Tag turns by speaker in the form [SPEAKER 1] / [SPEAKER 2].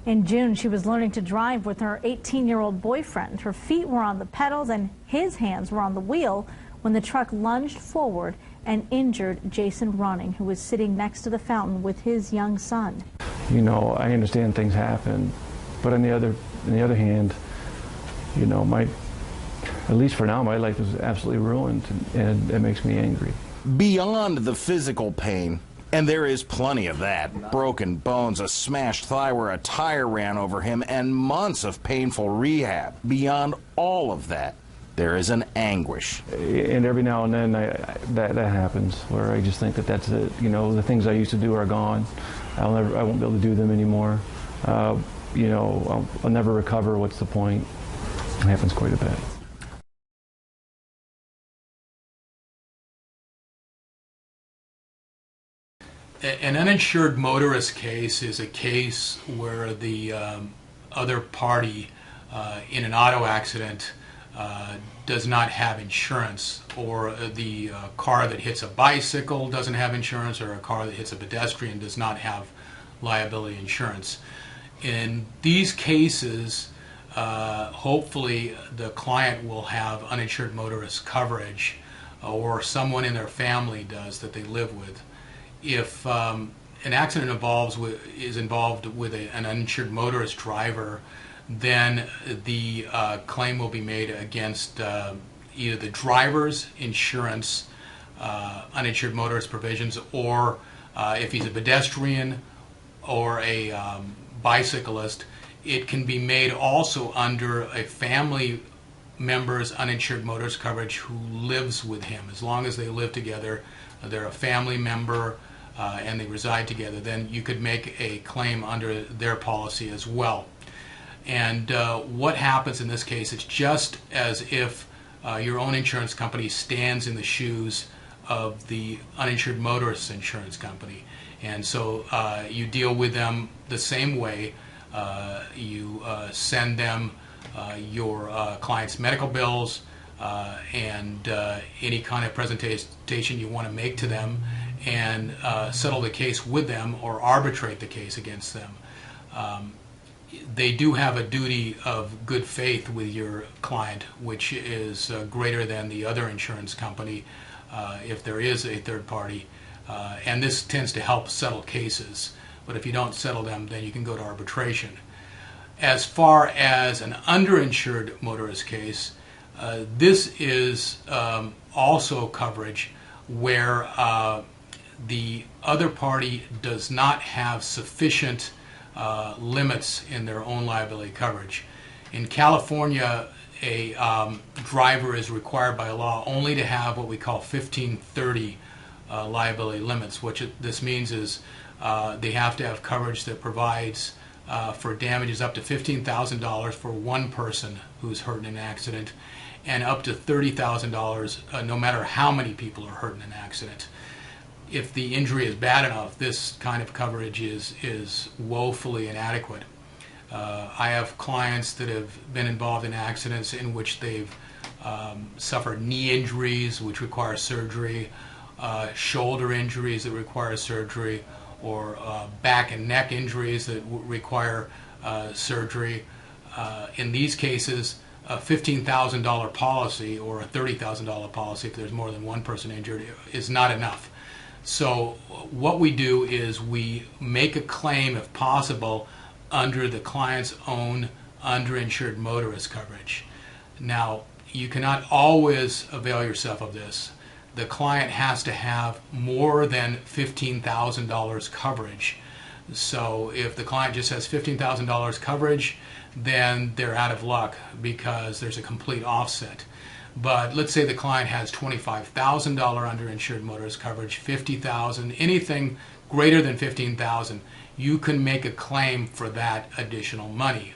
[SPEAKER 1] In June, she was learning to drive with her 18-year-old boyfriend. Her feet were on the pedals and his hands were on the wheel when the truck lunged forward and injured Jason Running, who was sitting next to the fountain with his young son.
[SPEAKER 2] You know, I understand things happen, but on the other hand, you know, at least for now, my life is absolutely ruined, and it makes me angry.
[SPEAKER 3] Beyond the physical pain, and there is plenty of that, broken bones, a smashed thigh where a tire ran over him, and months of painful rehab. Beyond all of that, there is an anguish.
[SPEAKER 2] And every now and then that happens, where I just think that that's it. You know, the things I used to do are gone. I won't be able to do them anymore. You know, I'll never recover. What's the point? It happens quite a bit.
[SPEAKER 4] An uninsured motorist case is a case where the other party in an auto accident does not have insurance, or the car that hits a bicycle doesn't have insurance, or a car that hits a pedestrian does not have liability insurance. In these cases, hopefully the client will have uninsured motorist coverage, or someone in their family does that they live with. If an accident is involved with an uninsured motorist driver, then the claim will be made against either the driver's insurance, uninsured motorist provisions, or if he's a pedestrian or a bicyclist, it can be made also under a family member's uninsured motorist coverage who lives with him. As long as they live together, they're a family member, and they reside together, then you could make a claim under their policy as well. And what happens in this case, it's just as if your own insurance company stands in the shoes of the uninsured motorist insurance company. And so you deal with them the same way. You send them your client's medical bills and any kind of presentation you want to make to them, and settle the case with them or arbitrate the case against them. They do have a duty of good faith with your client, which is greater than the other insurance company if there is a third party, and this tends to help settle cases. But if you don't settle them, then you can go to arbitration. As far as an underinsured motorist case, this is also coverage where the other party does not have sufficient limits in their own liability coverage. In California, a driver is required by law only to have what we call 1530 liability limits. What this means is they have to have coverage that provides for damages up to $15,000 for one person who's hurt in an accident, and up to $30,000 no matter how many people are hurt in an accident. If the injury is bad enough, this kind of coverage is woefully inadequate. I have clients that have been involved in accidents in which they've suffered knee injuries which require surgery, shoulder injuries that require surgery, or back and neck injuries that require surgery. In these cases, a $15,000 policy or a $30,000 policy, if there's more than one person injured, is not enough. So what we do is we make a claim, if possible, under the client's own underinsured motorist coverage. Now, you cannot always avail yourself of this. The client has to have more than $15,000 coverage. So if the client just has $15,000 coverage, then they're out of luck because there's a complete offset. But let's say the client has $25,000 underinsured motorist coverage, $50,000, anything greater than $15,000, you can make a claim for that additional money.